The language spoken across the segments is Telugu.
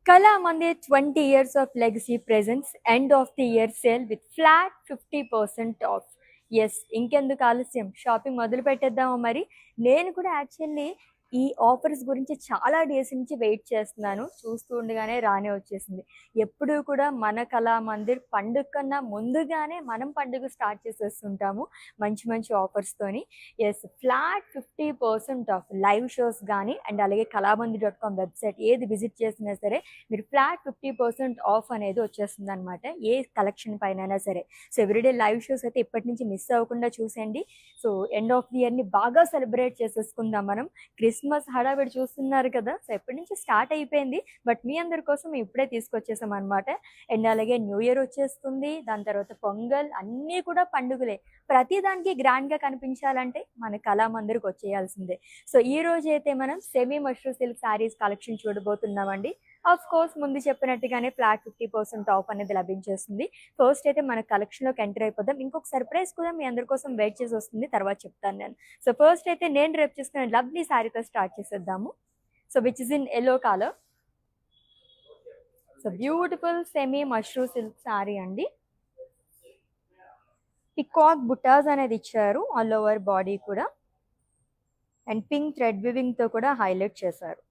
Kalamandir 20 years of legacy presents end of the year sale with flat 50% off. Yes, ఇంకెందుకు ఆలస్యం, షాపింగ్ మొదలు పెట్టేద్దామా? మరి నేను కూడా యాక్చువల్లీ ఈ ఆఫర్స్ గురించి చాలా డేస్ నుంచి వెయిట్ చేస్తున్నాను. చూస్తూ ఉండగానే రానే వచ్చేసింది. ఎప్పుడూ కూడా మన కళామందిర్ పండుగ కన్నా ముందుగానే మనం పండుగ స్టార్ట్ చేసేస్తుంటాము మంచి మంచి ఆఫర్స్తోని. Yes, flat 50% off live shows కానీ అండ్ అలాగే కళామందిర్.com వెబ్సైట్ ఏది విజిట్ చేసినా సరే మీరు ఫ్లాట్ 50% ఆఫ్ అనేది వచ్చేస్తుంది అనమాట, ఏ కలెక్షన్ పైన సరే. సో ఎవ్రీడే లైవ్ షోస్ అయితే ఇప్పటి నుంచి మిస్ అవ్వకుండా చూసేయండి. సో ఎండ్ ఆఫ్ ది ఇయర్ని బాగా సెలబ్రేట్ చేసేసుకుందాం మనం. క్రిస్మస్ హడావిడి చూస్తున్నారు కదా, సో ఎప్పటి నుంచి స్టార్ట్ అయిపోయింది, బట్ మీ అందరి కోసం ఇప్పుడే తీసుకొచ్చేసాం అనమాట. అండ్ అలాగే న్యూ ఇయర్ వచ్చేస్తుంది, దాని తర్వాత పొంగల్, అన్నీ కూడా పండుగలే. ప్రతి దానికి గ్రాండ్గా కనిపించాలంటే మన కళామందిర్కి వచ్చేయాల్సిందే. సో ఈ రోజు అయితే మనం semi mashru silk saris collection చూడబోతున్నామండి. ఆఫ్ కోర్స్ ముందు చెప్పినట్టుగానే ఫ్లాట్ 50% ఆఫ్ అనేది లభించేస్తుంది. ఫస్ట్ అయితే మన కలెక్షన్లోకి ఎంటర్ అయిపోదాం. ఇంకొక సర్ప్రైజ్ కూడా మీ అందరి కోసం వెయిట్ చేసి వస్తుంది, తర్వాత చెప్తాను నేను. సో ఫస్ట్ అయితే నేను రేపు చూసుకునే లవ్లీ శారీతో స్టార్ట్ చేసేద్దాము. So which is in yellow colour. So beautiful semi mashru silk sari అండి. పికాక్ బుటాస్ అనేది ఇచ్చారు ఆల్ ఓవర్ బాడీ కూడా, అండ్ పింక్ థ్రెడ్ వివింగ్ తో కూడా హైలైట్ చేశారు.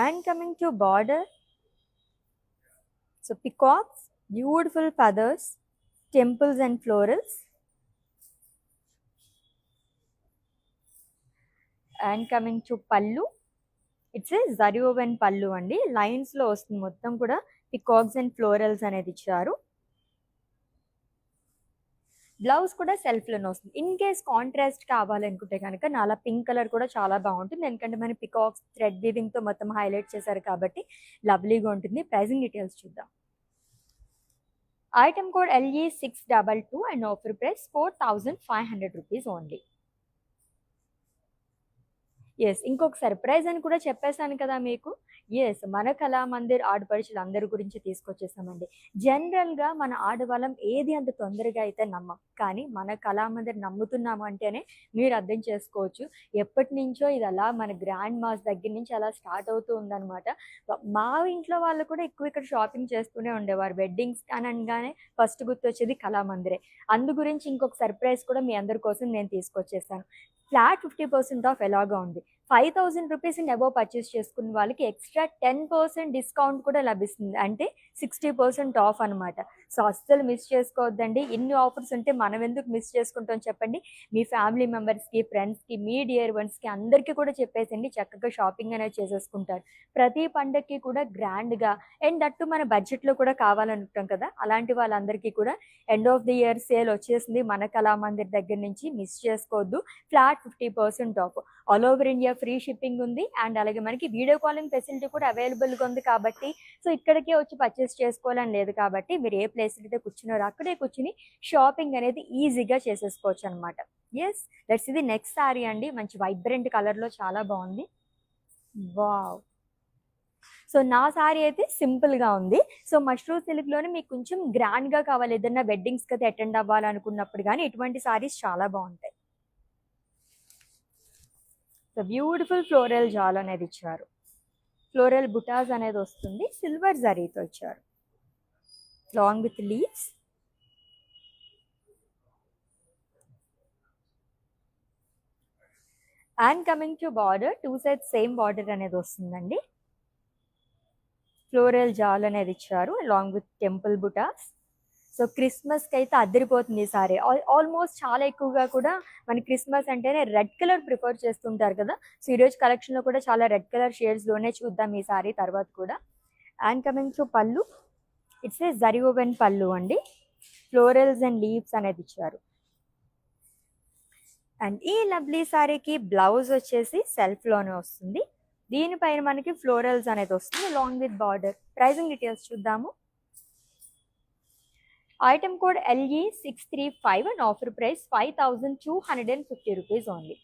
And coming to border, so peacocks, beautiful feathers, temples and florals. And coming to pallu, it's a zari woven pallu andi, lines lo vastundi mottam kuda peacocks and florals anedi icharu. Blouse కూడా సెల్ఫ్లోనే వస్తుంది. ఇన్ కేస్ కాంట్రాస్ట్ కావాలనుకుంటే కనుక నాలా పింక్ కలర్ కూడా చాలా బాగుంటుంది, ఎందుకంటే మన పికాక్స్ థ్రెడ్ వీవింగ్తో మొత్తం హైలైట్ చేశారు కాబట్టి లవ్లీగా ఉంటుంది. ప్రైజింగ్ డీటెయిల్స్ చూద్దాం. Item code LE622 and offer price 4500 rupees only. Yes, ఇంకొక సర్ప్రైజ్ అని కూడా చెప్పేశాను కదా మీకు. ఎస్, మన కళామందిర్ ఆడపడుచులు అందరి గురించి తీసుకొచ్చేసామండి. జనరల్గా మన ఆడవాళ్ళం ఏది అంత తొందరగా అయితే నమ్మం, కానీ మన కళామందిర్ నమ్ముతున్నాము అంటేనే మీరు అర్థం చేసుకోవచ్చు ఎప్పటి నుంచో ఇది అలా మన గ్రాండ్ మాస్ దగ్గర నుంచి అలా స్టార్ట్ అవుతూ ఉందన్నమాట. మా ఇంట్లో వాళ్ళు కూడా ఎక్కువ ఇక్కడ షాపింగ్ చేస్తూనే ఉండేవారు. వెడ్డింగ్స్ అని అనగానే ఫస్ట్ గుర్తొచ్చేది కళామందిరే. అందు గురించి ఇంకొక సర్ప్రైజ్ కూడా మీ అందరి కోసం నేను తీసుకొచ్చేసాను. ఫ్లాట్ 50% ఆఫ్ ఎలాగా ఉంది. 5000 రూపీస్ అబోవ్ పర్చేస్ చేసుకున్న వాళ్ళకి ఎక్స్ట్రా 10% డిస్కౌంట్ కూడా లభిస్తుంది, అంటే 60% ఆఫ్ అనమాట. సో అస్సలు మిస్ చేసుకోవద్దండి. ఇన్ని ఆఫర్స్ ఉంటే మనం ఎందుకు మిస్ చేసుకుంటాం చెప్పండి. మీ ఫ్యామిలీ మెంబర్స్కి, ఫ్రెండ్స్కి, మీ డియర్ వన్స్కి అందరికీ కూడా చెప్పేసండి, చక్కగా షాపింగ్ అనేది చేసేసుకుంటారు. ప్రతి పండగకి కూడా గ్రాండ్గా అండ్ దట్టు మన బడ్జెట్లో కూడా కావాలనుకుంటాం కదా, అలాంటి వాళ్ళందరికీ కూడా end of the year sale వచ్చేసింది మన కళామందిర్ దగ్గర నుంచి. మిస్ చేసుకోవద్దు. Flat 50% of, all over India free shipping ఉంది, అండ్ అలాగే మనకి వీడియో కాలింగ్ ఫెసిలిటీ కూడా అవైలబుల్గా ఉంది కాబట్టి, సో ఇక్కడికే వచ్చి పర్చేస్ చేసుకోవాలని లేదు కాబట్టి మీరు ఏ ప్లేస్ అయితే కూర్చున్నారో అక్కడే కూర్చుని షాపింగ్ అనేది ఈజీగా చేసేసుకోవచ్చు అనమాట. ఎస్, లెట్స్ ఇది నెక్స్ట్ శారీ అండి. మంచి వైబ్రెంట్ కలర్లో చాలా బాగుంది. వావ్. సో నా శారీ అయితే సింపుల్గా ఉంది. సో మష్రూ సిల్క్లోనే మీకు కొంచెం గ్రాండ్గా కావాలి, ఏదన్నా వెడ్డింగ్స్కి అయితే అటెండ్ అవ్వాలనుకున్నప్పుడు కానీ ఇటువంటి శారీస్ చాలా బాగుంటాయి. సో బ్యూటిఫుల్ ఫ్లోరల్ జాల్ అనేది ఇచ్చారు. ఫ్లోరల్ బుటాస్ అనేది వస్తుంది, సిల్వర్ జరీతో ఇచ్చారు long with leaves. And coming to border, two sides same border అనేది వస్తుందండి. ఫ్లోరల్ జాల్ అనేది ఇచ్చారు లాంగ్ విత్ టెంపుల్ బుటాస్. సో క్రిస్మస్కి అయితే అద్దరిపోతుంది ఈ సారీ. ఆల్మోస్ట్ చాలా ఎక్కువగా కూడా మన క్రిస్మస్ అంటేనే రెడ్ కలర్ ప్రిఫర్ చేస్తుంటారు కదా. సో ఈరోజు కలెక్షన్లో కూడా చాలా రెడ్ కలర్ షేడ్స్లోనే చూద్దాం ఈ సారీ తర్వాత కూడా. And coming to pallu, it's a zari oven పళ్ళు అండి. ఫ్లోరల్స్ అండ్ లీవ్స్ అనేది ఇచ్చారు. అండ్ ఈ లవ్లీ సారీకి బ్లౌజ్ వచ్చేసి సెల్ఫ్లోనే వస్తుంది. దీనిపైన మనకి ఫ్లోరల్స్ అనేది వస్తుంది long with border. Pricing details చూద్దాము. Item code LE635 and offer price 5250 rupees only.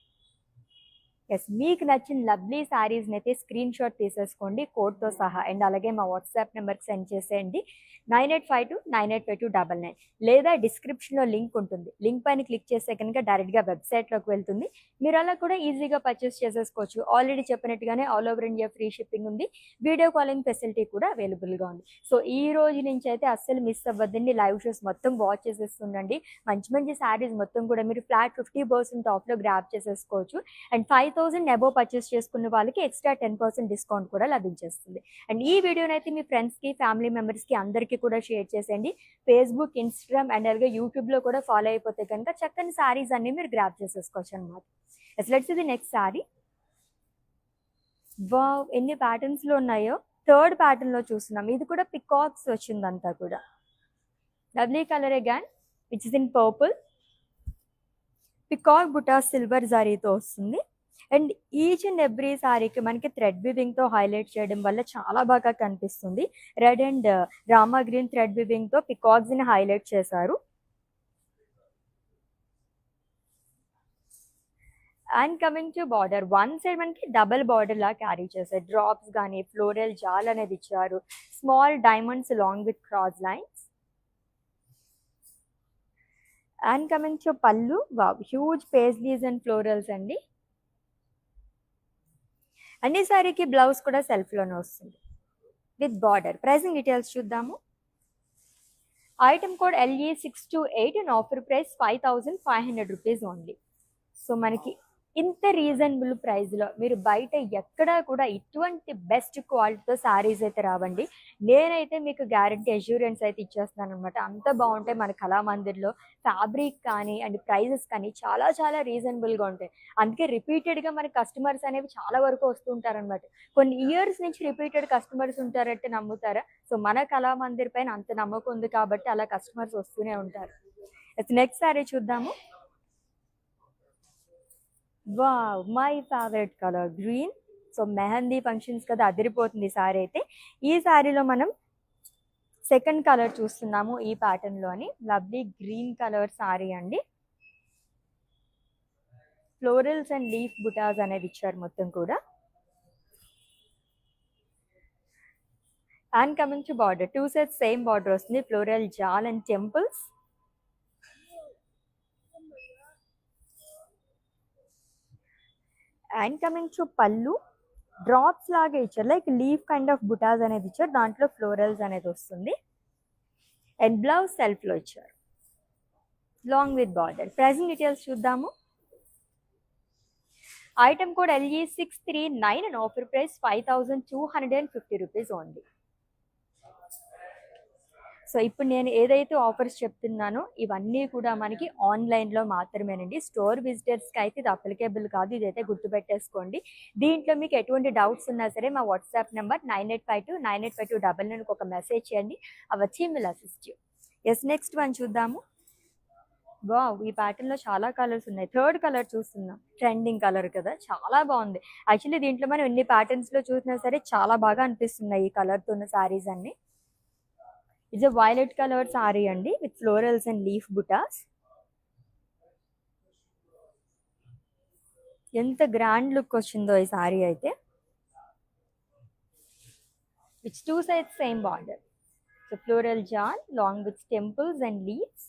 Yes. మీకు నచ్చిన లవ్లీ శారీస్‌నైతే స్క్రీన్ షాట్ తీసేసుకోండి కోడ్‌తో సహా. అండ్ అలాగే మా వాట్సాప్ నెంబర్‌కి సెండ్ చేసేయండి. 9852985299 లేదా డిస్క్రిప్షన్‌లో లింక్ ఉంటుంది. లింక్ పైన క్లిక్ చేస్తే కనుక డైరెక్ట్‌గా వెబ్‌సైట్‌లోకి వెళ్తుంది. మీరు అలా కూడా ఈజీగా పర్చేస్ చేసేసుకోవచ్చు. ఆల్రెడీ చెప్పినట్టుగానే all over India free shipping ఉంది. వీడియో కాలింగ్ ఫెసిలిటీ కూడా అవైలబుల్‌గా ఉంది. సో ఈ రోజు నుంచి అయితే అస్సలు మిస్ అవ్వద్దండి. లైవ్ షోస్ మొత్తం వాచ్ చేసేస్తుండండి. మంచి మంచి శారీస్ మొత్తం కూడా మీరు ఫ్లాట్ 50% ఆఫ్‌లో గ్రాబ్ చేసేసుకోవచ్చు. అండ్ 5000 అబోవ్ పర్చేస్ చేసుకున్న వాళ్ళకి ఎక్స్ట్రా 10% డిస్కౌంట్ కూడా లభించేస్తుంది. అండ్ ఈ వీడియోనైతే మీ ఫ్రెండ్స్‌కి, ఫ్యామిలీ మెంబర్స్‌కి అందరికీ కూడా షేర్ చేసేయండి. ఫేస్‌బుక్, ఇన్‌స్టాగ్రామ్ అండ్ అలాగే యూట్యూబ్‌లో కూడా ఫాలో అయిపోతే కనుక చక్కని శారీస్ అన్నీ మీరు గ్రాబ్ చేసేసుకోవచ్చు అనమాట. Let's see the next sari. Wow! ఎన్ని ప్యాటర్న్స్‌లో ఉన్నాయో. థర్డ్ ప్యాటర్న్‌లో చూస్తున్నాం. ఇది కూడా పికాక్స్ వచ్చిందంతా కూడా. Lovely colour again which is in purple. Peacock బుటా సిల్వర్ జరీతో వస్తుంది. అండ్ ఈచ్ అండ్ ఎవ్రీ సారీకి మనకి థ్రెడ్ వివింగ్‌తో హైలైట్ చేయడం వల్ల చాలా బాగా కనిపిస్తుంది. Red and Rama green thread వివింగ్‌తో పికాక్స్‌ని హైలైట్ చేశారు. And coming to border, one side మనకి డబుల్ బార్డర్ లా క్యారీ చేశారు. డ్రాప్స్ గానీ, ఫ్లోరల్ జాల్ అనేది ఇచ్చారు. Small diamonds long with cross lines. And coming to pallu, wow! Huge paisleys and florals అండి. అన్ని సారీకి బ్లౌజ్ కూడా సెల్ఫ్‌లోనే వస్తుంది విత్ బార్డర్. ప్రైసింగ్ డీటెయిల్స్ చూద్దాము. Item code LE628 and offer price 5500 rupees only. So మనకి ఇంత రీజనబుల్ ప్రైస్‌లో మీరు బయట ఎక్కడా కూడా ఇటువంటి బెస్ట్ క్వాలిటీతో శారీస్ అయితే రావండి. నేనైతే మీకు గ్యారంటీ అష్యూరెన్స్ అయితే ఇచ్చేస్తున్నాననమాట. అంత బాగుంటాయి మన కళామందిర్‌లో. ఫ్యాబ్రిక్ కానీ అండ్ ప్రైజెస్ కానీ చాలా చాలా రీజనబుల్‌గా ఉంటాయి. అందుకే రిపీటెడ్‌గా మన కస్టమర్స్ అనేవి చాలా వరకు వస్తూ ఉంటారనమాట. కొన్ని ఇయర్స్ నుంచి రిపీటెడ్ కస్టమర్స్ ఉంటారంటే నమ్ముతారా? సో మన కళామందిర్ పైన అంత నమ్మకం ఉంది కాబట్టి అలా కస్టమర్స్ వస్తూనే ఉంటారు. నెక్స్ట్ శారీ చూద్దాము. Wow! My favourite colour green. So mehndi functions కదా అదిరిపోతుంది ఈ సారీ అయితే. ఈ సారీలో మనం సెకండ్ కలర్ చూస్తున్నాము ఈ ప్యాటర్న్‌లోని. లవ్లీ గ్రీన్ కలర్ సారీ అండి. ఫ్లోరల్స్ అండ్ లీఫ్ బుటాస్ అనేది ఇచ్చారు మొత్తం కూడా. And coming to border, 2 sides same border వస్తుంది. Floral jaal and temples. And coming to pallu, drops లాగా ఇచ్చారు. Like leaf kind of butas అనేది ఇచ్చారు. దాంట్లో ఫ్లోరల్స్ అనేది వస్తుంది. అండ్ బ్లౌజ్ సెల్ఫ్‌లో ఇచ్చారు long with border. Pricing details చూద్దాము. Item code LE639 and offer price 5250 rupees only. So ఇప్పుడు నేను ఏదైతే ఆఫర్స్ చెప్తున్నానో ఇవన్నీ కూడా మనకి ఆన్లైన్లో మాత్రమేనండి. స్టోర్ విజిటర్స్కి అయితే ఇది అప్లికేబుల్ కాదు. ఇదైతే గుర్తుపెట్టేసుకోండి. దీంట్లో మీకు ఎటువంటి డౌట్స్ ఉన్నా సరే మా వాట్సాప్ నెంబర్ 9852985299కి ఒక మెసేజ్ చేయండి. అవి వచ్చి will assist you. Next one చూద్దాము. వావ్! ఈ ప్యాటర్న్‌లో చాలా కలర్స్ ఉన్నాయి. థర్డ్ కలర్ చూస్తున్నాం. ట్రెండింగ్ కలర్ కదా! చాలా బాగుంది. యాక్చువల్లీ దీంట్లో మనం ఎన్ని ప్యాటర్న్స్‌లో చూసినా సరే చాలా బాగా అనిపిస్తున్నాయి ఈ కలర్‌తో ఉన్న శారీస్ అన్నీ. It's a violet colour sorry అండి with florals and leaf butas. ఎంత గ్రాండ్ లుక్ వచ్చిందో ఈ సారీ అయితే. Which 2 sides same border. So floral jaal long with temples and leaves.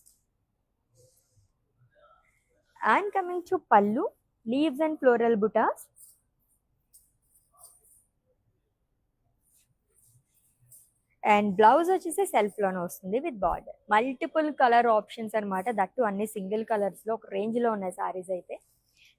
And coming to pallu, leaves and floral butas. And blouse వచ్చేసి సెల్ఫ్లోనే వస్తుంది with border. Multiple colour options అనమాట. దట్టు అన్ని సింగిల్ కలర్స్లో ఒక రేంజ్లో ఉన్నాయి శారీస్ అయితే.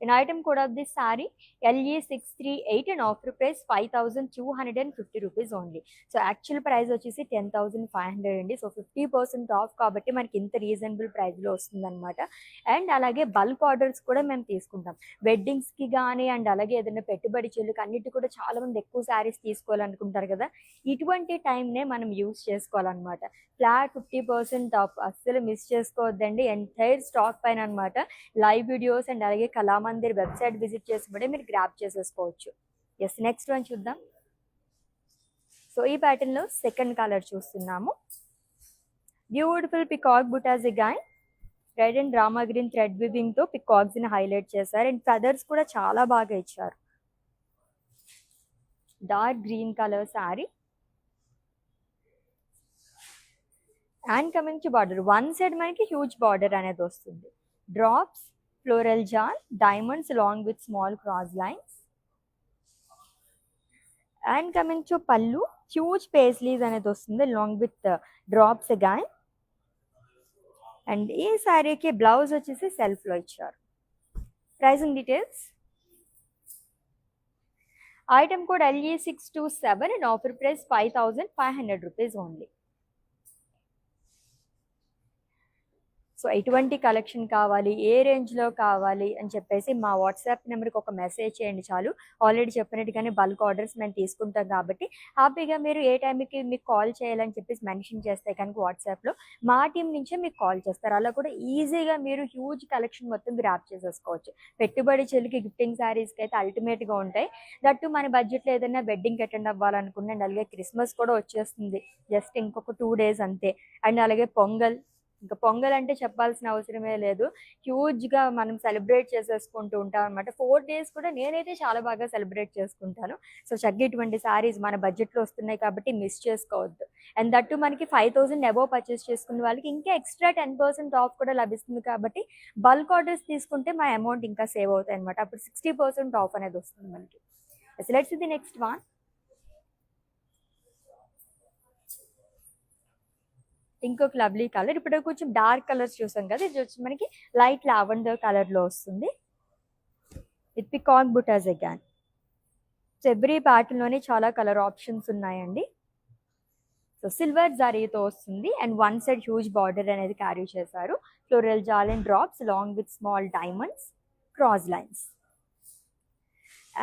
And item code of this sari LE638 and offer price 5250 rupees only. So actual price వచ్చేసి 10,500 అండి. సో 50% ఆఫ్ కాబట్టి మనకి ఇంత రీజనబుల్ ప్రైస్లో వస్తుందన్నమాట. అండ్ అలాగే బల్క్ ఆర్డర్స్ కూడా మేము తీసుకుంటాం. వెడ్డింగ్స్కి కానీ అండ్ అలాగే ఏదైనా పెట్టుబడి చెల్లుకి అన్నిటి కూడా చాలామంది ఎక్కువ శారీస్ తీసుకోవాలనుకుంటారు కదా. ఇటువంటి టైంనే మనం యూస్ చేసుకోవాలన్నమాట. ఫ్లాట్ 50% ఆఫ్ అస్సలు మిస్ చేసుకోవద్దండి. ఎంటైర్ స్టాక్ పైన అనమాట. లైవ్ వీడియోస్ అండ్ అలాగే కళామందిర్ వెబ్సైట్ విజిట్ చేసి కూడా మీరు గ్రాప్ చేసేసుకోవచ్చు. నెక్స్ట్ వన్ చూద్దాం. సో ఈ ప్యాటర్న్లో సెకండ్ కలర్ చూస్తున్నాము. Beautiful peacock buttas again. Red and Rama green thread weaving తో పికాక్స్ ని హైలైట్ చేశారు అండ్ ఫెదర్స్ కూడా చాలా బాగా ఇచ్చారు. Dark green colour sari and coming to border, one side మనకి హ్యూజ్ బార్డర్ అనేది వస్తుంది. డ్రాప్స్, ఫ్లోరల్ జాన్, diamonds long with small cross lines. And coming to పళ్ళు, హ్యూజ్ పేస్లీస్ అనేది వస్తుంది long with drops again. And ఈ శారీకి బ్లౌజ్ వచ్చేసి సెల్ఫ్ లో ఇచ్చారు. Pricing details, item code LE627 and offer price 5500 rupees only. So ఎటువంటి కలెక్షన్ కావాలి, ఏ రేంజ్లో కావాలి అని చెప్పేసి మా వాట్సాప్ నెంబర్కి ఒక మెసేజ్ చేయండి చాలు. ఆల్రెడీ చెప్పినట్టుగానే బల్క్ ఆర్డర్స్ మేము తీసుకుంటాం కాబట్టి హ్యాపీగా మీరు ఏ టైంకి మీకు కాల్ చేయాలని చెప్పేసి మెన్షన్ చేస్తే కనుక వాట్సాప్లో మా టీం నుంచే మీకు కాల్ చేస్తారు. అలా కూడా ఈజీగా మీరు హ్యూజ్ కలెక్షన్ మొత్తం గ్రాప్ చేసేసుకోవచ్చు. పెట్టుబడి చెల్లికి గిఫ్టింగ్ శారీస్కి అయితే అల్టిమేట్గా ఉంటాయి. దట్టు మన బడ్జెట్లో ఏదైనా వెడ్డింగ్కి అటెండ్ అవ్వాలనుకున్నా, అండ్ అలాగే క్రిస్మస్ కూడా వచ్చేస్తుంది జస్ట్ ఇంకొక 2 days అంతే. అండ్ అలాగే పొంగల్, ఇంకా పొంగల్ అంటే చెప్పాల్సిన అవసరమే లేదు, హ్యూజ్గా మనం సెలబ్రేట్ చేసేసుకుంటూ ఉంటాం అనమాట. 4 days కూడా నేనైతే చాలా బాగా సెలబ్రేట్ చేసుకుంటాను. సో చక్కగా ఇటువంటి శారీస్ మన బడ్జెట్లో వస్తున్నాయి కాబట్టి మిస్ చేసుకోవద్దు. అండ్ దట్టు మనకి 5000 అబోవ్ పర్చేస్ చేసుకున్న వాళ్ళకి ఇంకా ఎక్స్ట్రా 10% ఆఫ్ కూడా లభిస్తుంది కాబట్టి బల్క్ ఆర్డర్స్ తీసుకుంటే మా అమౌంట్ ఇంకా సేవ్ అవుతాయి అనమాట. అప్పుడు 60% ఆఫ్ అనేది వస్తుంది మనకి. Let's see the next one. ఇంకొక లవ్లీ కలర్, ఇప్పుడు కొంచెం డార్క్ కలర్స్ చూసాం కదా, ఇది వచ్చి మనకి లైట్ లావెండర్ కలర్లో వస్తుంది with peacock buttas again. So every ప్యాటర్న్లోనే చాలా కలర్ ఆప్షన్స్ ఉన్నాయండి. సో సిల్వర్ జరీతో వస్తుంది and one side huge border అనేది క్యారీ చేశారు. Floral jaal and drops long with small diamonds, cross lines.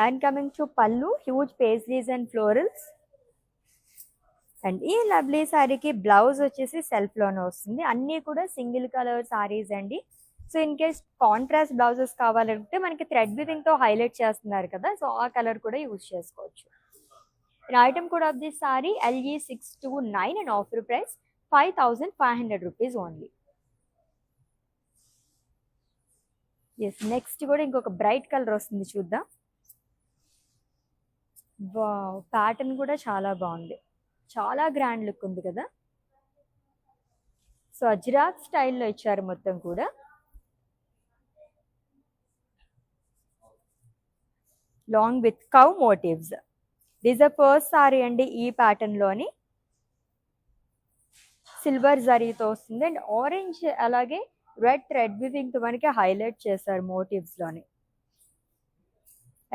And coming to పళ్ళు, huge paisleys and florals. And ఈ లవ్లీ శారీకి బ్లౌజ్ వచ్చేసి సెల్ఫ్లోనే వస్తుంది. అన్నీ కూడా సింగిల్ కలర్ శారీస్ అండి. So in case contrast blouses కావాలంటే మనకి థ్రెడ్ వివింగ్తో హైలైట్ చేస్తున్నారు కదా, సో ఆ కలర్ కూడా యూజ్ చేసుకోవచ్చు. Item code of this sari LE629 and offer price 5500 rupees only. Yes, next కూడా ఇంకొక బ్రైట్ కలర్ వస్తుంది, చూద్దాం. వావ్, ప్యాటర్న్ కూడా చాలా బాగుంది, చాలా గ్రాండ్ లుక్ ఉంది కదా. సో అజ్రాక్ స్టైల్లో ఇచ్చారు మొత్తం కూడా. Long with cow motifs. This a first sari అండి ఈ ప్యాటర్న్లోని. సిల్వర్ జరీతో వస్తుంది అండ్ ఆరెంజ్ అలాగే రెడ్ థ్రెడ్ వివింగ్తో మనకి హైలైట్ చేశారు మోటివ్స్లోని.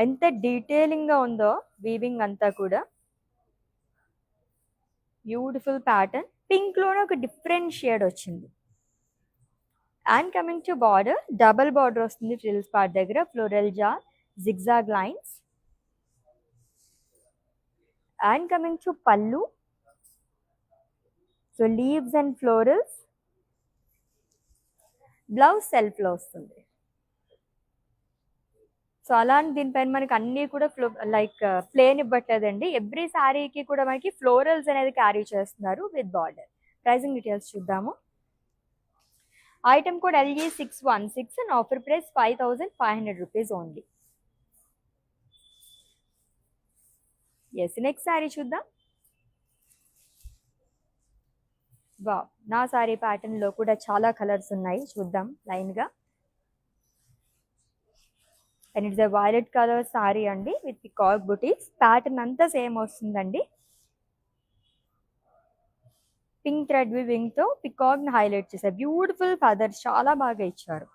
ఎంత డీటెయిలింగ్గా ఉందో వీవింగ్ అంతా కూడా. బ్యూటిఫుల్ ప్యాటర్న్, పింక్లోనే ఒక డిఫరెంట్ షేడ్ వచ్చింది. And coming to border, double border వస్తుంది ఫ్రిల్స్ పార్ట్ దగ్గర. Floral jaal, zigzag lines. And coming to pallu, so leaves and florals. Blouse సెల్ఫ్లో వస్తుంది. సో అలాంటి దీనిపైన మనకి అన్నీ కూడా లైక్ ప్లేన్ ఇవ్వట్లేదండి, ఎవ్రీ శారీకి కూడా మనకి ఫ్లోరల్స్ అనేది క్యారీ చేస్తున్నారు విత్ బార్డర్. ప్రైసింగ్ డీటెయిల్స్ చూద్దాము. Item code LE616 and offer price 5500 rupees only. Yes, next sari చూద్దాం. వావ్, నా శారీ ప్యాటర్న్లో కూడా చాలా కలర్స్ ఉన్నాయి, చూద్దాం లైన్గా. And it's a violet colour sorry అండి విత్ పికాక్ బుటీస్. ప్యాటర్న్ అంతా సేమ్ వస్తుందండి. పింక్ థ్రెడ్ వివింగ్తో పికాక్ని హైలైట్ చేశారు. బ్యూటిఫుల్ ఫెదర్స్ చాలా బాగా ఇచ్చారు.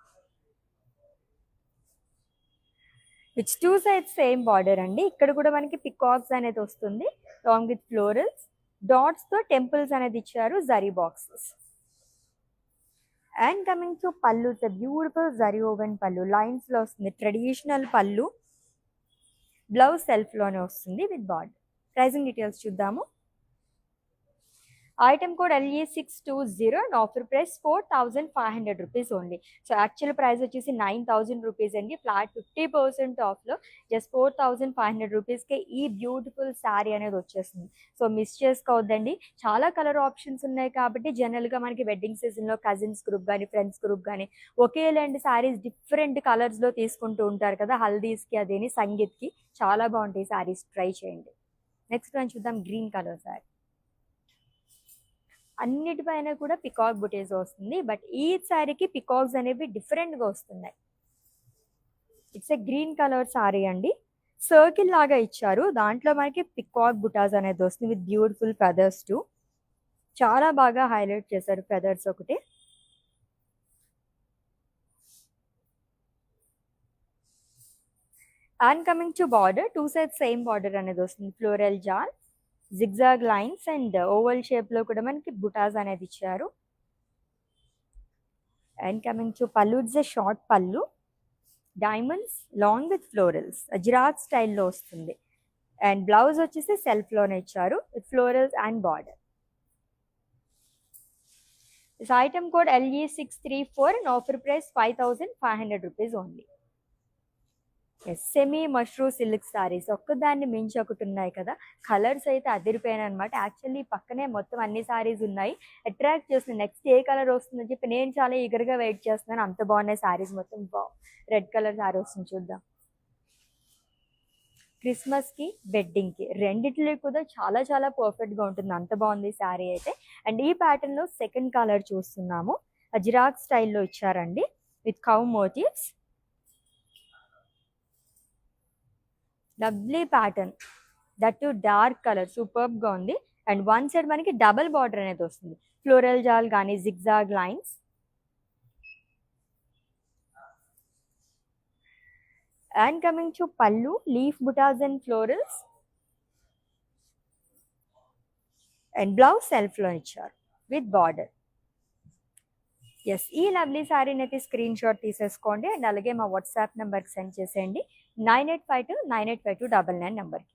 విచ్ 2 sides సేమ్ బార్డర్ అండి. ఇక్కడ కూడా మనకి పికాక్స్ అనేది వస్తుంది లాంగ్ విత్ ఫ్లోరల్స్. డాట్స్తో టెంపుల్స్ అనేది ఇచ్చారు, zari boxes. And coming to pallu, it's beautiful zari oven పళ్ళు, లైన్స్లో వస్తుంది, ట్రెడిషనల్ పళ్ళు. బ్లౌజ్ సెల్ఫ్లోనే వస్తుంది విత్ బార్డర్. ప్రైసింగ్ డీటెయిల్స్ చూద్దాము. Item code LE620 and offer price 4500 rupees only. So actual price వచ్చేసి 9000 రూపీస్ అండి. ఫ్లాట్ 50% ఆఫ్లో జస్ట్ 4500 రూపీస్కే ఈ బ్యూటిఫుల్ శారీ అనేది వచ్చేస్తుంది. సో మిస్ చేసుకోవద్దండి. చాలా కలర్ ఆప్షన్స్ ఉన్నాయి కాబట్టి జనరల్గా మనకి వెడ్డింగ్ సీజన్లో కజిన్స్ గ్రూప్ కానీ ఫ్రెండ్స్ గ్రూప్ కానీ ఒకే లాంటి శారీస్ డిఫరెంట్ కలర్స్లో తీసుకుంటూ ఉంటారు కదా, హల్దీస్కి అదేని సంగీత్కి చాలా బాగుంటాయి శారీస్, ట్రై చేయండి. నెక్స్ట్ వన్ చూద్దాం, గ్రీన్ కలర్ శారీ. అన్నిటిపైన కూడా పికాక్ బుటీస్ వస్తుంది, బట్ ఈ శారీకి పికాక్స్ అనేవి డిఫరెంట్గా వస్తున్నాయి. It's a green colour sari అండి. సర్కిల్ లాగా ఇచ్చారు, దాంట్లో మనకి పికాక్ బుటాస్ అనేది వస్తుంది విత్ బ్యూటిఫుల్ ఫెదర్స్ టు. చాలా బాగా హైలైట్ చేశారు ఫెదర్స్ ఒకటి. And coming to border, two side same border అనేది వస్తుంది. ఫ్లోరల్ జాల్, జిగ్జాగ్ లైన్స్ అండ్ ఓవల్ షేప్లో కూడా మనకి బుటాస్ అనేది ఇచ్చారు. And coming to pallu, it's a short పళ్ళు, డైమండ్స్ లాంగ్ విత్ ఫ్లోరల్స్, అజ్రాత్ స్టైల్లో వస్తుంది. అండ్ బ్లౌజ్ వచ్చేసి సెల్ఫ్లోనే ఇచ్చారు with florals and border. This item code LE634 and offer price 5500 rupees only. Semi mashru silk saris ఒక్కదాన్ని మించి ఒకటి ఉన్నాయి కదా, కలర్స్ అయితే అదిరిపోయాను అనమాట. యాక్చువల్లీ పక్కనే మొత్తం అన్ని సారీస్ ఉన్నాయి, అట్రాక్ట్ చేస్తుంది. నెక్స్ట్ ఏ కలర్ వస్తుందని చెప్పి నేను చాలా ఈగర్గా వెయిట్ చేస్తున్నాను. అంత బాగున్నాయి సారీస్ మొత్తం. రెడ్ కలర్ సారీ వస్తుంది, చూద్దాం. క్రిస్మస్కి వెడ్డింగ్కి రెండిట్లో కూడా చాలా చాలా పర్ఫెక్ట్గా ఉంటుంది, అంత బాగుంది శారీ అయితే. అండ్ ఈ ప్యాటర్న్లో సెకండ్ కలర్ చూస్తున్నాము, అజ్రాక్ స్టైల్లో ఇచ్చారండి with cow motifs. Lovely pattern, that too dark colour, సూపర్బ్గా ఉంది. అండ్ వన్ సైడ్ మనకి డబల్ బార్డర్ అనేది వస్తుంది, ఫ్లోరల్ జాల్ కానీ zigzag lines. And coming to pallu, leaf butas and florals. And blouse సెల్ఫ్లో ఇచ్చారు విత్ బార్డర్. ఎస్, ఈ లవ్లీ శారీని అయితే స్క్రీన్ షాట్ తీసేసుకోండి అండ్ అలాగే మా వాట్సాప్ నెంబర్కి సెండ్ చేసేయండి, 9852985299 నెంబర్కి.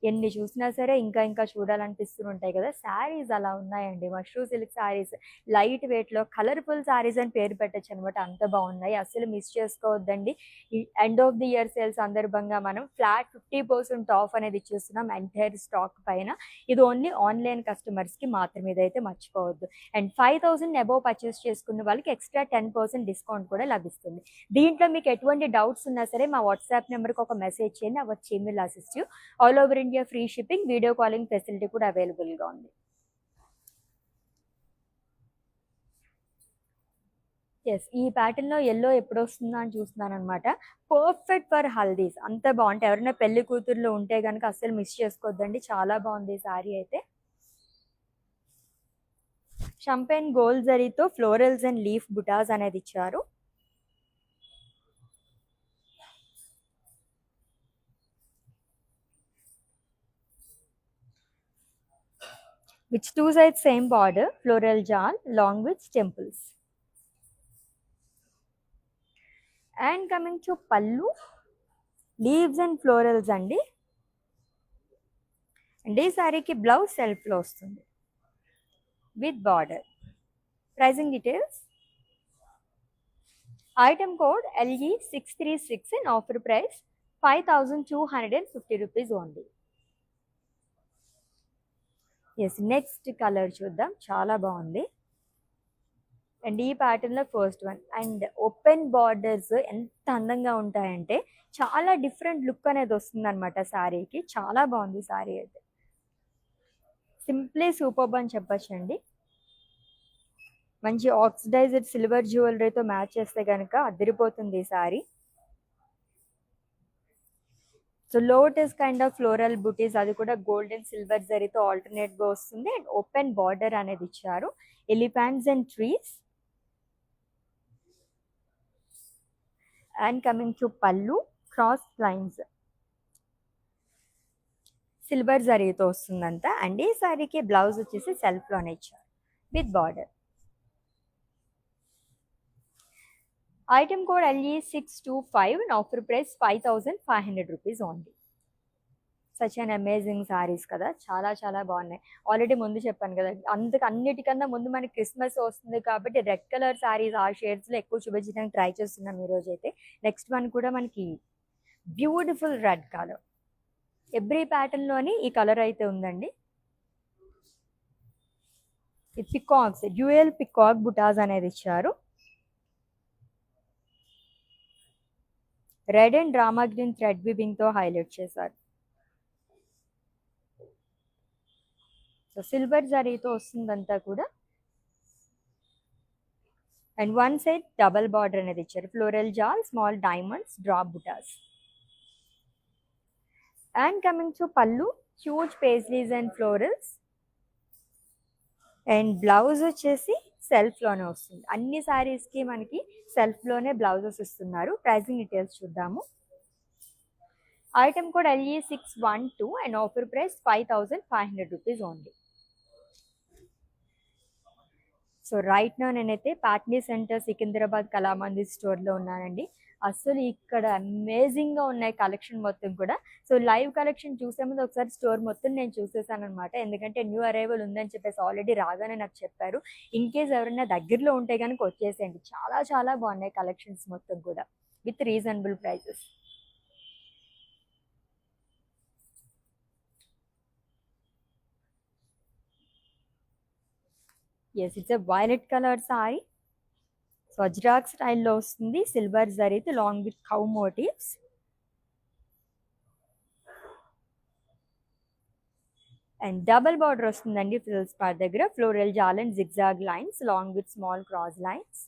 ఎన్ని చూసినా సరే ఇంకా ఇంకా చూడాలనిపిస్తుంటాయి కదా, శారీస్ అలా ఉన్నాయండి. మష్రూ సిల్క్ శారీస్ లైట్ వెయిట్లో కలర్ఫుల్ శారీస్ అని పేరు పెట్టచ్చు అనమాట, అంత బాగున్నాయి. అసలు మిస్ చేసుకోవద్దండి. ఈ end of the year sale సందర్భంగా మనం ఫ్లాట్ 50% ఆఫ్ అనేది ఇచ్చేస్తున్నాం ఎంటైర్ స్టాక్ పైన. ఇది ఓన్లీ ఆన్లైన్ కస్టమర్స్కి మాత్రమే, ఇదైతే మర్చిపోవద్దు. అండ్ 5000 అబోవ్ పర్చేస్ చేసుకున్న వాళ్ళకి ఎక్స్ట్రా 10% డిస్కౌంట్ కూడా లభిస్తుంది. దీంట్లో మీకు ఎటువంటి డౌట్స్ ఉన్నా సరే మా వాట్సాప్ నెంబర్కి ఒక మెసేజ్ చేయండి, hour team will assist you. All over India free shipping, video calling facility కూడా అవైలబుల్గా ఉంది. ఎస్, ఈ ప్యాటర్న్లో ఎల్లో ఎప్పుడు వస్తుందా అని చూస్తున్నాను అనమాట. పర్ఫెక్ట్ ఫర్ హల్దీస్, అంత బాగుంటాయి. ఎవరైనా పెళ్లి కూతుర్లో ఉంటే కనుక అస్సలు మిస్ చేసుకోవద్దండి, చాలా బాగుంది ఈ శారీ అయితే. షంపెన్ గోల్డ్ జరీతో ఫ్లోరల్స్ అండ్ లీఫ్ బుటాస్ అనేది ఇచ్చారు. Which two sides same border, floral jal along with temples. And coming to pallu, leaves and florals andi. And ee saree ki blouse self lo vastundi with border. Pricing details. Item code LE636 and offer price 5250 rupees only. Yes, next colour చూద్దాం, చాలా బాగుంది. అండ్ ఈ ప్యాటర్న్లో first one. And open borders ఎంత అందంగా ఉంటాయంటే చాలా డిఫరెంట్ లుక్ అనేది వస్తుంది అనమాట శారీకి. చాలా బాగుంది శారీ అయితే, సింప్లీ సూపర్బ్ అని చెప్పచ్చండి. మంచి ఆక్సిడైజ్డ్ సిల్వర్ జ్యువెలరీతో మ్యాచ్ చేస్తే కనుక అదిరిపోతుంది ఈ sari. So lotus kind of floral బుటీస్, అది కూడా గోల్డ్ అండ్ సిల్వర్ జరీతో ఆల్టర్నేట్గా వస్తుంది. అండ్ ఓపెన్ బార్డర్ అనేది ఇచ్చారు, elephants and trees. And coming to పళ్ళు, క్రాస్ లైన్స్, సిల్వర్ జరీతో వస్తుందంతా. అండ్ ఈ సారీకి బ్లౌజ్ వచ్చేసి సెల్ఫ్లోనే ఇచ్చారు with border. Item code LE625 and offer price 5500 rupees only. Such an amazing saris కదా, చాలా చాలా బాగున్నాయి. ఆల్రెడీ ముందు చెప్పాను కదా, అన్నిటికన్నా ముందు మనకి క్రిస్మస్ వస్తుంది కాబట్టి రెడ్ కలర్ సారీస్ ఆ షేడ్స్లో ఎక్కువ చూపించడానికి ట్రై చేస్తున్నాం ఈరోజు అయితే. నెక్స్ట్ వన్ కూడా మనకి బ్యూటిఫుల్ రెడ్ కలర్, ఎవ్రీ ప్యాటర్న్లోని ఈ కలర్ అయితే ఉందండి. ఇది పికాక్స్, డ్యూయల్ పికాక్ బుటాస్ అనేది ఇచ్చారు. Red and drama green thread వివింగ్తో హైలైట్ చేశారు. సో సిల్వర్ జరీతో వస్తుందంతా కూడా. And one side double border అనేది ఇచ్చారు, floral jaal, small diamonds, drop butas. And coming to పళ్ళు, huge paisleys and florals. And blouse వచ్చేసి సెల్ఫ్లోనే వస్తుంది. అన్ని శారీస్కి మనకి సెల్ఫ్లోనే బ్లౌజెస్ ఇస్తున్నారు. ప్రైసింగ్ డీటెయిల్స్ చూద్దాము. Item code LE612 and offer price 5500 rupees only. So right నా నేనైతే పాట్నీ సెంటర్ సికింద్రాబాద్ కళామందిర్ స్టోర్లో ఉన్నానండి. అసలు ఇక్కడ అమేజింగ్గా ఉన్నాయి కలెక్షన్ మొత్తం కూడా. సో లైవ్ కలెక్షన్ చూసే ముందు ఒకసారి స్టోర్ మొత్తం నేను చూసేసాను అనమాట, ఎందుకంటే న్యూ అరైవల్ ఉందని చెప్పేసి ఆల్రెడీ రాగానే నాకు చెప్పారు. ఇన్ కేస్ ఎవరైనా దగ్గరలో ఉంటే కనుక వచ్చేసేయండి, చాలా చాలా బాగున్నాయి కలెక్షన్స్ మొత్తం కూడా with reasonable prices. Yes, it's a violet colour saree. So Ajrakh స్టైల్లో వస్తుంది, సిల్వర్ జరీతో long with cow motifs. And double border వస్తుందండి ఫ్రిల్స్ పార్ట్ దగ్గర, floral jaal and zigzag lines long with small cross lines.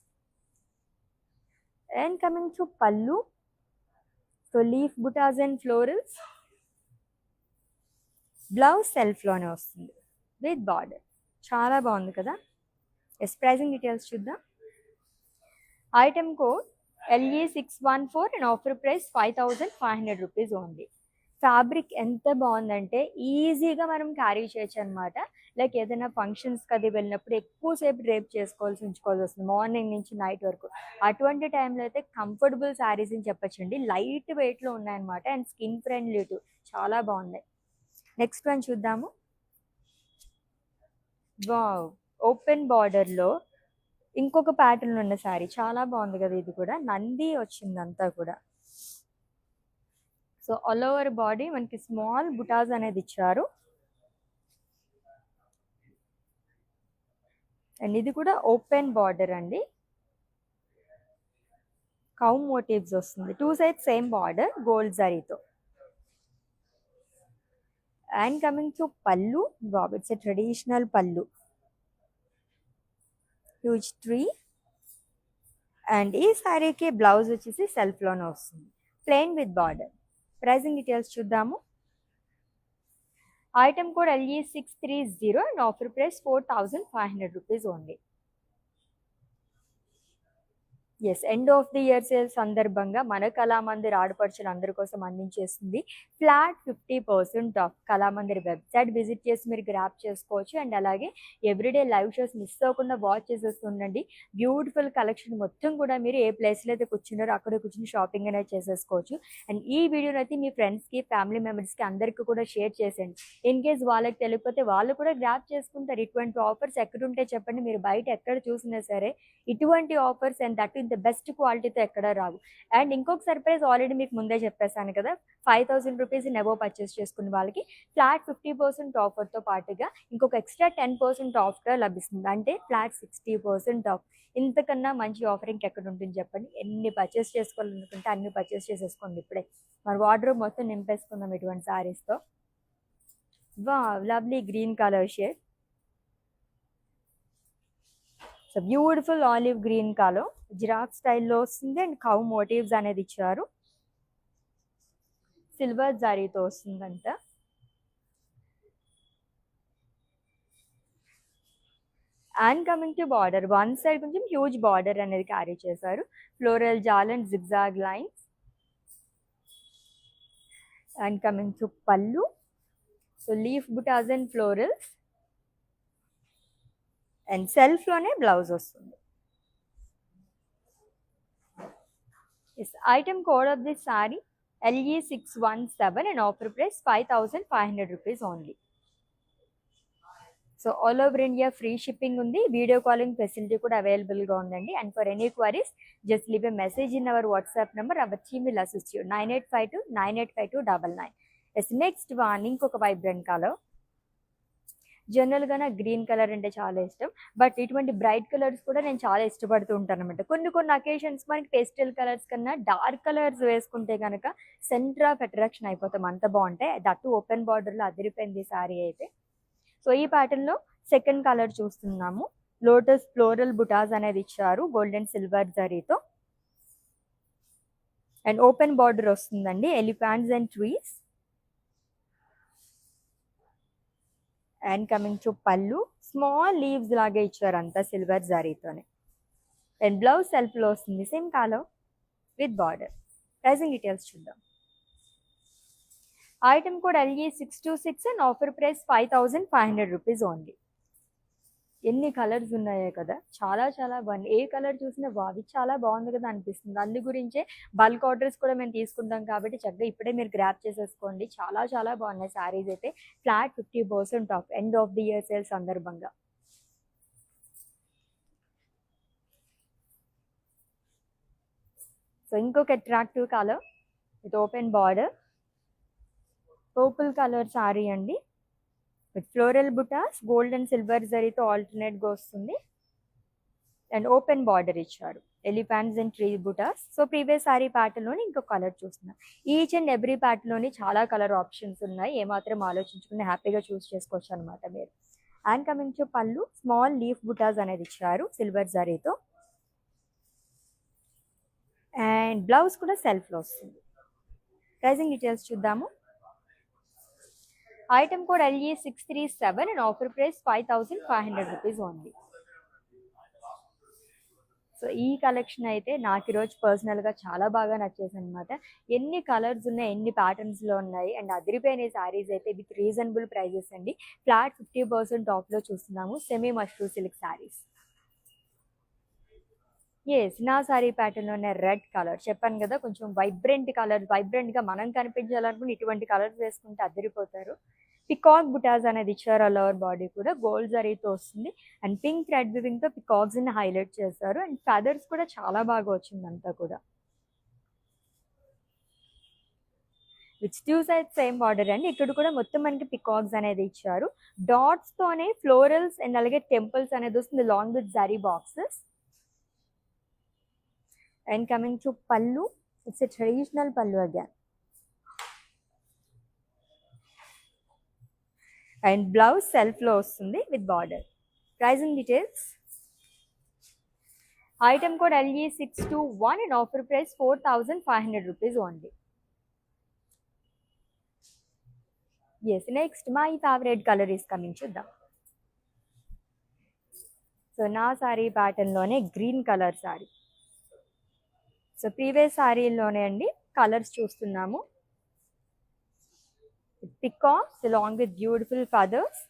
And coming to pallu, so leaf butas and florals. Blouse సెల్ఫ్లోనే వస్తుంది విత్ బార్డర్, చాలా బాగుంది కదా. ఎస్, ప్రైసింగ్ డీటెయిల్స్ చూద్దాం. Item code LE614 and offer price 5500 rupees only. Fabric ఎంత బాగుందంటే ఈజీగా మనం క్యారీ చేయొచ్చు అనమాట. లైక్ ఏదైనా ఫంక్షన్స్కి అది వెళ్ళినప్పుడు ఎక్కువసేపు డ్రేప్ ఉంచుకోవాల్సి వస్తుంది, మార్నింగ్ నుంచి నైట్ వరకు. అటువంటి టైంలో అయితే కంఫర్టబుల్ శారీస్ అని చెప్పచ్చండి. లైట్ వెయిట్లో ఉన్నాయన్నమాట అండ్ స్కిన్ ఫ్రెండ్లీ టు, చాలా బాగున్నాయి. నెక్స్ట్ వన్ చూద్దాము. వావ్, ఓపెన్ బార్డర్లో ఇంకొక ప్యాటర్న్ ఉన్న శారీ, చాలా బాగుంది కదా ఇది కూడా. నంది వచ్చింది అంతా కూడా. సో ఆల్ ఓవర్ బాడీ మనకి స్మాల్ బుటాస్ అనేది ఇచ్చారు. అండ్ ఇది కూడా ఓపెన్ బార్డర్ అండి, కౌ మోటివ్స్ వస్తుంది. Two side same border gold జరీతో. And coming to pallu, bob it's a traditional pallu, huge tree. And ఈ శారీకి బ్లౌజ్ వచ్చేసి సెల్ఫ్లోనే వస్తుంది, plain with border. Pricing details చూద్దాము. Item code LE630 and offer price 4500 rupees only. Yes, end of the year sale సందర్భంగా మన కళామందిర్ ఆడపడుచులు అందరి కోసం అందించేస్తుంది flat 50% off. Kalamandir website visit చేసి మీరు గ్రాప్ చేసుకోవచ్చు. అండ్ అలాగే ఎవ్రీడే లైవ్ షోస్ మిస్ అవ్వకుండా వాచ్ చేసేస్తుండండి. బ్యూటిఫుల్ కలెక్షన్ మొత్తం కూడా మీరు ఏ ప్లేస్లో అయితే కూర్చున్నారో అక్కడ కూర్చుని షాపింగ్ అనేది చేసేసుకోవచ్చు. అండ్ ఈ వీడియోని అయితే మీ ఫ్రెండ్స్కి, ఫ్యామిలీ మెంబర్స్కి అందరికీ కూడా షేర్ చేసేయండి. ఇన్ కేస్ వాళ్ళకి తెలియకపోతే వాళ్ళు కూడా గ్రాప్ చేసుకుంటారు. ఇటువంటి ఆఫర్స్ ఎక్కడుంటే చెప్పండి, మీరు బయట ఎక్కడ చూసినా సరే ఇటువంటి offers and that the best క్వాలిటీతో ఎక్కడ రావు. అండ్ ఇంకొక సర్ప్రైజ్ ఆల్రెడీ మీకు ముందే చెప్పేసాను కదా, 5000 రూపీస్ నెవో పర్చేస్ చేసుకున్న వాళ్ళకి ఫ్లాట్ 50% ఆఫర్తో పాటుగా ఇంకొక ఎక్స్ట్రా 10% ఆఫ్ లభిస్తుంది, అంటే ఫ్లాట్ 60% ఆఫ్. ఇంతకన్నా మంచి ఆఫర్ ఇంకెక్కడ ఉంటుంది చెప్పండి. ఎన్ని పర్చేస్ చేసుకోవాలనుకుంటే అన్ని పర్చేస్ చేసేసుకోండి ఇప్పుడే. మరి వార్డ్రోబ్ మొత్తం నింపేసుకుందాం ఇటువంటి శారీస్తో. Wow, lovely green colour shade. So beautiful olive green colour, Ajrakh స్టైల్లో వస్తుంది. అండ్ కౌ మోటివ్స్ అనేది ఇచ్చారు, సిల్వర్ జరీతో వస్తుందంట. And coming to border, one side కొంచెం హ్యూజ్ బార్డర్ అనేది క్యారీ చేశారు, floral jaal and zigzag lines. And coming to pallu, so leaf butas and florals. And సెల్ఫ్లోనే బ్లౌజ్ వస్తుంది. Yes, item code of this saree LE617 and offer price 5,500 rupees only. So all over India free shipping ఉంది, వీడియో కాలింగ్ ఫెసిలిటీ కూడా అవైలబుల్గా ఉందండి. And for any queries just leave a message in our WhatsApp number, our team will assist you. 9852985299. Yes next one ఇంకొక వైబ్రెంట్ కలర్. జనరల్గా నాకు గ్రీన్ కలర్ అంటే చాలా ఇష్టం, బట్ ఇటువంటి బ్రైట్ కలర్స్ కూడా నేను చాలా ఇష్టపడుతూ ఉంటాను అనమాట. కొన్ని అకేషన్స్ మనకి పేస్టల్ కలర్స్ కన్నా డార్క్ కలర్స్ వేసుకుంటే కనుక సెంటర్ ఆఫ్ అట్రాక్షన్ అయిపోతాం, అంత బాగుంటాయి. దట్టు ఓపెన్ బార్డర్లో అదిరిపోయింది సారీ అయితే. సో ఈ ప్యాటర్న్లో సెకండ్ కలర్ చూస్తున్నాము. లోటస్ ఫ్లోరల్ బుటాస్ అనేది ఇచ్చారు గోల్డ్ అండ్ సిల్వర్ జరీతో. అండ్ ఓపెన్ బార్డర్ వస్తుందండి, elephants and trees. And coming to pallu, small leaves లాగా ఇచ్చారు అంతా సిల్వర్ జరీతోనే. అండ్ బ్లౌజ్ సెల్ఫ్లో వస్తుంది same colour with border. Pricing details చూద్దాం. Item code LE626 and offer price 5,500 rupees only. ఎన్ని కలర్స్ ఉన్నాయో కదా, చాలా బాగుంది. ఏ కలర్ చూసినా అది చాలా బాగుంది కదా అనిపిస్తుంది. అందు గురించే బల్క్ ఆర్డర్స్ కూడా మేము తీసుకుంటాం కాబట్టి చక్కగా ఇప్పుడే మీరు గ్రాప్ చేసేసుకోండి. చాలా బాగున్నాయి శారీస్ అయితే. Flat 50% off end of the year sale సందర్భంగా. సో ఇంకొక attractive colour with open border, purple colour sorry అండి with floral butas, gold and silver జరీతో ఆల్టర్నేట్గా వస్తుంది. అండ్ ఓపెన్ బార్డర్ ఇచ్చారు, elephants and tree butas. So previous saree ప్యాటర్న్లోని ఇంకొక కలర్ చూస్తున్నాం. ఈచ్ అండ్ ఎవ్రీ ప్యాటర్న్లోని చాలా కలర్ ఆప్షన్స్ ఉన్నాయి, ఏమాత్రం ఆలోచించుకుని హ్యాపీగా చూస్ చేసుకోవచ్చు అనమాట మీరు. And coming to pallu, small leaf butas అనేది ఇచ్చారు సిల్వర్ జరీతో. అండ్ బ్లౌజ్ కూడా సెల్ఫ్లో వస్తుంది. ప్రైసింగ్ డీటెయిల్స్ చూద్దాము. Item code LE637 and offer price 5,500 rupees only. So ఈ కలెక్షన్ అయితే నాకు ఈరోజు పర్సనల్గా చాలా బాగా నచ్చేసి అనమాట. ఎన్ని కలర్స్ ఉన్నాయి, ఎన్ని ప్యాటర్న్స్లో ఉన్నాయి, అండ్ అదిరిపోయిన శారీస్ అయితే విత్ రీజనబుల్ ప్రైజెస్ అండి. ఫ్లాట్ 50% ఆఫ్లో చూస్తున్నాము semi mashru silk saris. Yes, నా సారీ ప్యాటర్న్లోనే రెడ్ కలర్ చెప్పాను కదా, కొంచెం వైబ్రెంట్ కలర్. వైబ్రెంట్గా మనం కనిపించాలనుకుని ఇటువంటి కలర్స్ వేసుకుంటే అదిరిపోతారు. పికాక్ బుటాస్ అనేది ఇచ్చారు, లోవర్ బాడీ కూడా గోల్డ్ జరీతో వస్తుంది. అండ్ పింక్ థ్రెడ్ వివింగ్తో పికాక్స్ని హైలైట్ చేస్తారు. అండ్ ఫెదర్స్ కూడా చాలా బాగా వచ్చింది అంతా కూడా. Which two side same border అండి. ఇక్కడ కూడా మొత్తం మనకి పికాక్స్ అనేది ఇచ్చారు. డాట్స్తోనే ఫ్లోరల్స్ అండ్ అలాగే టెంపుల్స్ అనేది వస్తుంది long with zari boxes. And coming to pallu, it's a traditional pallu again. And blouse self lo vastundi with border. Pricing details. Item code LE621 and offer price 4,500 rupees only. Yes, next my favorite color is coming to them. So na saree pattern lone green color saree. So previous శారీలోనే అండి కలర్స్ చూస్తున్నాము. Peacocks along with beautiful feathers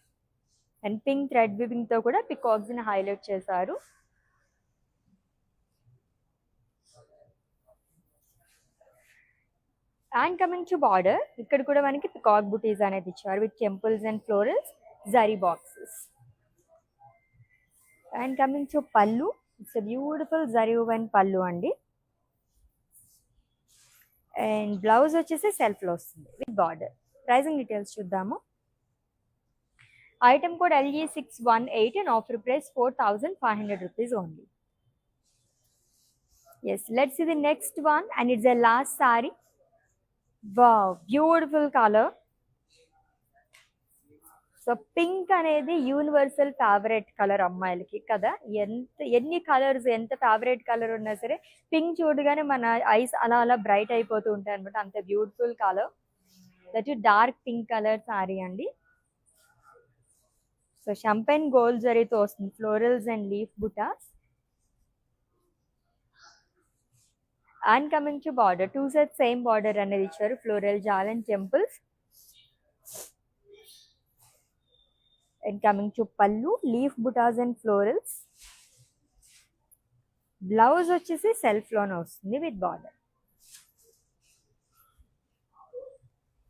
and pink thread వివింగ్తో కూడా పికాక్స్ని హైలైట్ చేశారు. అండ్ కమింగ్ టు బార్డర్, ఇక్కడ కూడా మనకి పికాక్ బుటీస్ అనేది ఇచ్చారు with temples and florals zari boxes. And coming to pallu, it's beautiful zari one pallu అండి. అండ్ బ్లౌజ్ వచ్చేసి సెల్ఫ్లో వస్తుంది విత్ బార్డర్. ప్రైసింగ్ డీటెయిల్స్ చూద్దాము. Item code LE618 and offer price 4,500 rupees only. Yes, let's see the next one and it's a last sari. Wow, beautiful colour. So pink అనేది యూనివర్సల్ ఫేవరెట్ కలర్ అమ్మాయిలకి కదా. ఎన్ని కలర్స్, ఎంత ఫేవరెట్ కలర్ ఉన్నా సరే పింక్ చూడగానే మన ఐస్ అలా బ్రైట్ అయిపోతూ ఉంటాయి అనమాట. అంత beautiful colour. That dark pink colour sorry అండి. సో షంపెన్ గోల్డ్ జరీతో వస్తుంది florals and leaf butas. And coming to border, two side same border అనేది ఇచ్చారు, floral jaal and temples. And coming to pallu, leaf buttas and florals. Blouse వచ్చేసి సెల్ఫ్ లోనే వస్తుంది with border.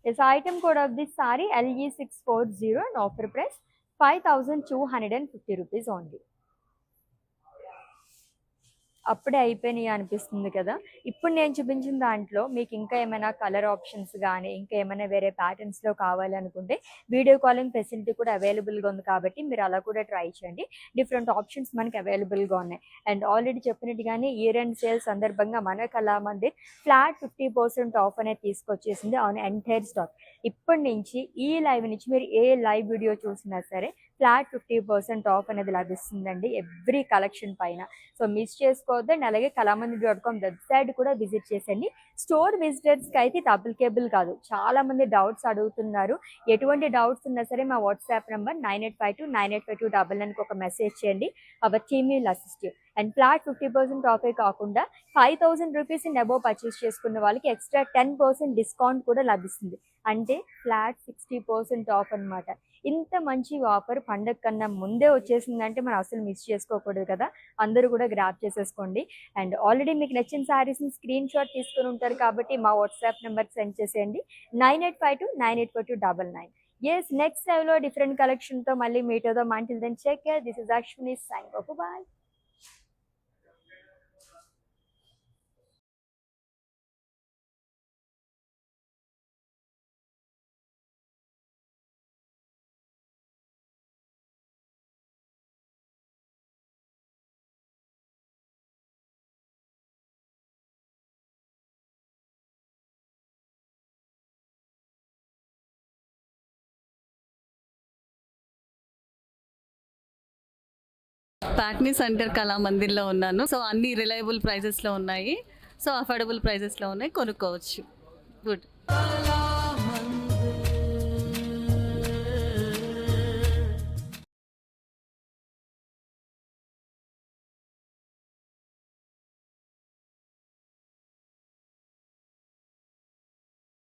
This item code of this saree LE640 and offer price 5250 rupees only. అప్పుడే అయిపోయినాయి అనిపిస్తుంది కదా! ఇప్పుడు నేను చూపించిన దాంట్లో మీకు ఇంకా ఏమైనా కలర్ ఆప్షన్స్ గానీ, ఇంకా ఏమైనా వేరే ప్యాటర్న్స్‌లో కావాలి అనుకుంటే వీడియో కాలింగ్ ఫెసిలిటీ కూడా అవైలబుల్‌గా ఉంది కాబట్టి మీరు అలా కూడా ట్రై చేయండి. డిఫరెంట్ ఆప్షన్స్ మనకి అవైలబుల్‌గా ఉన్నాయి. అండ్ ఆల్రెడీ చెప్పినట్టుగానే ఇయర్ ఎండ్ సేల్ సందర్భంగా మన కళామందిర్ ఫ్లాట్ 50% ఆఫ్ అనేది తీసుకొచ్చేసింది ఆన్ ఎంటైర్ స్టాక్. ఇప్పటి నుంచి ఈ లైవ్ నుంచి మీరు ఏ లైవ్ వీడియో చూసినా సరే ఫ్లాట్ 50% ఆఫ్ అనేది లభిస్తుందండి ఎవ్రీ కలెక్షన్ పైన. సో మిస్ చేసుకోవద్దండి. అలాగే kalamandir.com వెబ్సైట్ కూడా విజిట్ చేసేయండి. స్టోర్ విజిటర్స్కి అయితే ఇది అప్లికేబుల్ కాదు. చాలా మంది డౌట్స్ అడుగుతున్నారు. ఎటువంటి డౌట్స్ ఉన్నా సరే మా వాట్సాప్ నెంబర్ 9852985299కి ఒక మెసేజ్ చేయండి. Hour team will assist you. And flat 50% ఆఫే కాకుండా 5000 రూపీస్ అండ్ అబోవ్ పర్చేస్ చేసుకున్న వాళ్ళకి ఎక్స్ట్రా 10% డిస్కౌంట్ కూడా లభిస్తుంది. అంటే ఫ్లాట్ 60% ఆఫ్ అనమాట. ఇంత మంచి ఆఫర్ పండగ కన్నా ముందే వచ్చేసిందంటే మనం అసలు మిస్ చేసుకోకూడదు కదా! అందరూ కూడా గ్రాబ్ చేసేసుకోండి. అండ్ ఆల్రెడీ మీకు నచ్చిన శారీస్‌ని స్క్రీన్ షాట్ తీసుకొని ఉంటారు కాబట్టి మా వాట్సాప్ నెంబర్‌కి సెండ్ చేసేయండి. 9852984299. యెస్, నెక్స్ట్ లైవ్‌లో డిఫరెంట్ కలెక్షన్‌తో మళ్ళీ మీట్ అవుదాం. Until then take care. This is Ashwini signing off. Bye. Patny centre కళామందిర్లో ఉన్నాను. సో అన్ని రిలయబుల్ ప్రైజెస్లో ఉన్నాయి. సో అఫోర్డబుల్ ప్రైజెస్లో ఉన్నాయి, కొనుక్కోవచ్చు. గుడ్.